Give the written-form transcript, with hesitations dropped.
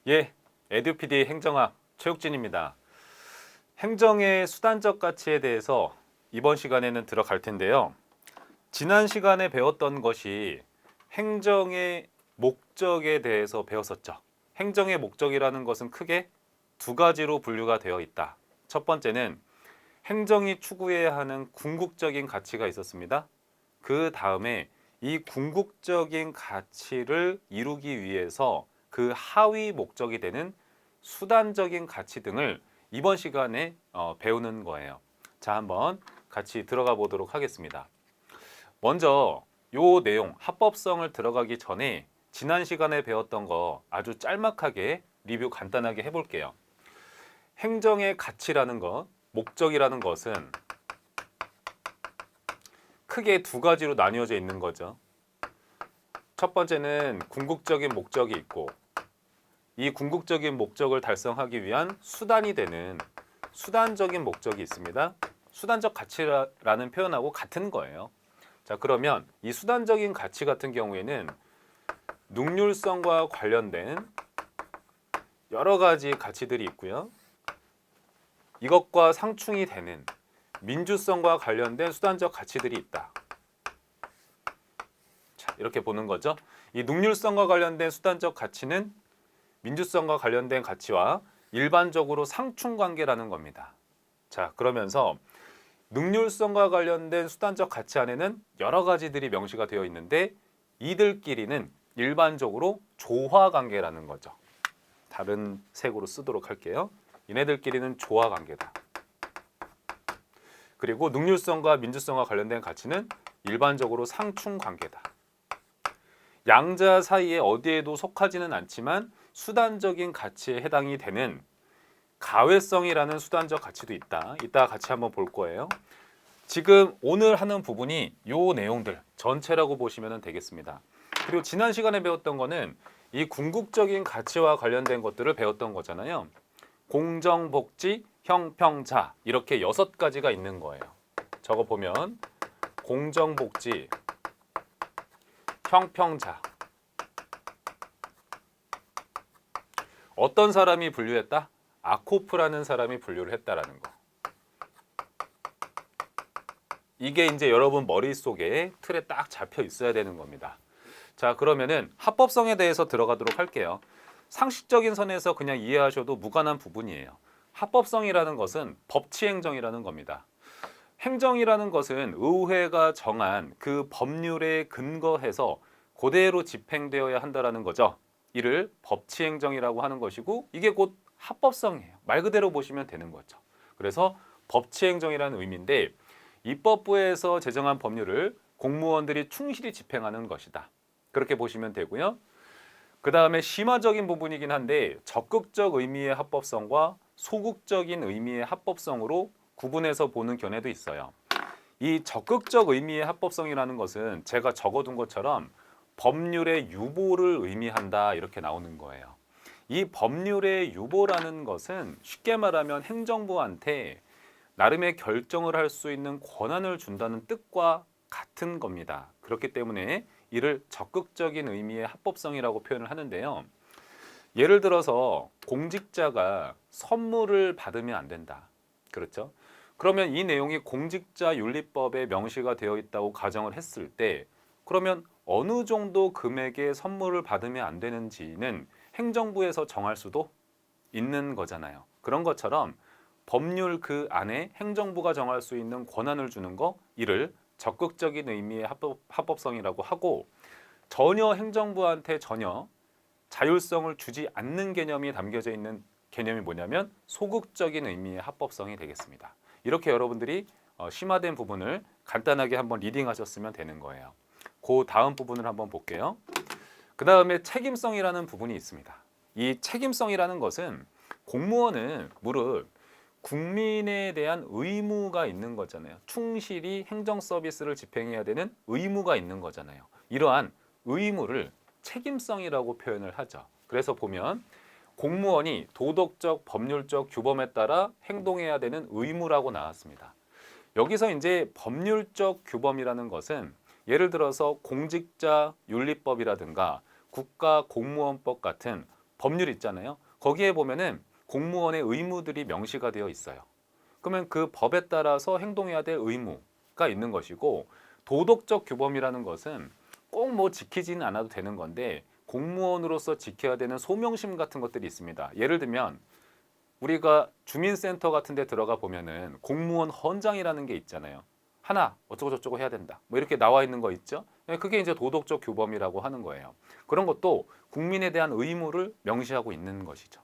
예, 에듀피디 행정학 최욱진입니다. 행정의 수단적 가치에 대해서 이번 시간에는 들어갈 텐데요. 지난 시간에 배웠던 것이 행정의 목적에 대해서 배웠었죠. 행정의 목적이라는 것은 크게 두 가지로 분류가 되어 있다. 첫 번째는 행정이 추구해야 하는 궁극적인 가치가 있었습니다. 그 다음에 이 궁극적인 가치를 이루기 위해서 그 하위 목적이 되는 수단적인 가치 등을 이번 시간에 배우는 거예요. 자, 한번 같이 들어가 보도록 하겠습니다. 먼저 요 내용, 합법성을 들어가기 전에 지난 시간에 배웠던 거 아주 짤막하게 리뷰 간단하게 해볼게요. 행정의 가치라는 것, 목적이라는 것은 크게 두 가지로 나뉘어져 있는 거죠. 첫 번째는 궁극적인 목적이 있고, 이 궁극적인 목적을 달성하기 위한 수단이 되는 수단적인 목적이 있습니다. 수단적 가치라는 표현하고 같은 거예요. 자, 그러면 이 수단적인 가치 같은 경우에는 능률성과 관련된 여러 가지 가치들이 있고요. 이것과 상충이 되는 민주성과 관련된 수단적 가치들이 있다. 자, 이렇게 보는 거죠. 이 능률성과 관련된 수단적 가치는 민주성과 관련된 가치와 일반적으로 상충관계라는 겁니다. 자, 그러면서 능률성과 관련된 수단적 가치 안에는 여러 가지들이 명시가 되어 있는데 이들끼리는 일반적으로 조화관계라는 거죠. 다른 색으로 쓰도록 할게요. 얘네들끼리는 조화관계다. 그리고 능률성과 민주성과 관련된 가치는 일반적으로 상충관계다. 양자 사이에 어디에도 속하지는 않지만 수단적인 가치에 해당이 되는 가외성이라는 수단적 가치도 있다. 이따 같이 한번 볼 거예요. 지금 오늘 하는 부분이 요 내용들 전체라고 보시면 되겠습니다. 그리고 지난 시간에 배웠던 거는 이 궁극적인 가치와 관련된 것들을 배웠던 거잖아요. 공정, 복지, 형평자 이렇게 6가지가 있는 거예요. 저거 보면 공정, 복지, 형평자. 어떤 사람이 분류했다? 아코프라는 사람이 분류를 했다라는 거. 이게 이제 여러분 머릿속에 틀에 딱 잡혀 있어야 되는 겁니다. 자, 그러면은 합법성에 대해서 들어가도록 할게요. 상식적인 선에서 그냥 이해하셔도 무관한 부분이에요. 합법성이라는 것은 법치행정이라는 겁니다. 행정이라는 것은 의회가 정한 그 법률에 근거해서 그대로 집행되어야 한다는 거죠. 이를 법치행정이라고 하는 것이고 이게 곧 합법성이에요. 말 그대로 보시면 되는 거죠. 그래서 법치행정이라는 의미인데 입법부에서 제정한 법률을 공무원들이 충실히 집행하는 것이다. 그렇게 보시면 되고요. 그 다음에 심화적인 부분이긴 한데 적극적 의미의 합법성과 소극적인 의미의 합법성으로 구분해서 보는 견해도 있어요. 이 적극적 의미의 합법성이라는 것은 제가 적어둔 것처럼 법률의 유보를 의미한다 이렇게 나오는 거예요. 이 법률의 유보라는 것은 쉽게 말하면 행정부한테 나름의 결정을 할 수 있는 권한을 준다는 뜻과 같은 겁니다. 그렇기 때문에 이를 적극적인 의미의 합법성이라고 표현을 하는데요. 예를 들어서 공직자가 선물을 받으면 안 된다. 그렇죠? 그러면 이 내용이 공직자윤리법에 명시가 되어 있다고 가정을 했을 때 그러면 어느 정도 금액의 선물을 받으면 안 되는지는 행정부에서 정할 수도 있는 거잖아요. 그런 것처럼 법률 그 안에 행정부가 정할 수 있는 권한을 주는 거 이를 적극적인 의미의 합법성이라고 하고 전혀 행정부한테 전혀 자율성을 주지 않는 개념이 담겨져 있는 개념이 뭐냐면 소극적인 의미의 합법성이 되겠습니다. 이렇게 여러분들이 심화된 부분을 간단하게 한번 리딩하셨으면 되는 거예요. 그 다음 부분을 한번 볼게요. 그 다음에 책임성이라는 부분이 있습니다. 이 책임성이라는 것은 공무원은 무릇 국민에 대한 의무가 있는 거잖아요. 충실히 행정 서비스를 집행해야 되는 의무가 있는 거잖아요. 이러한 의무를 책임성이라고 표현을 하죠. 그래서 보면 공무원이 도덕적, 법률적 규범에 따라 행동해야 되는 의무라고 나왔습니다. 여기서 이제 법률적 규범이라는 것은 예를 들어서 공직자 윤리법이라든가 국가공무원법 같은 법률 있잖아요. 거기에 보면은 공무원의 의무들이 명시가 되어 있어요. 그러면 그 법에 따라서 행동해야 될 의무가 있는 것이고 도덕적 규범이라는 것은 꼭 뭐 지키지는 않아도 되는 건데 공무원으로서 지켜야 되는 소명심 같은 것들이 있습니다. 예를 들면 우리가 주민센터 같은 데 들어가 보면은 공무원 헌장이라는 게 있잖아요. 하나 어쩌고 저쩌고 해야 된다. 뭐 이렇게 나와 있는 거 있죠. 그게 이제 도덕적 규범이라고 하는 거예요. 그런 것도 국민에 대한 의무를 명시하고 있는 것이죠.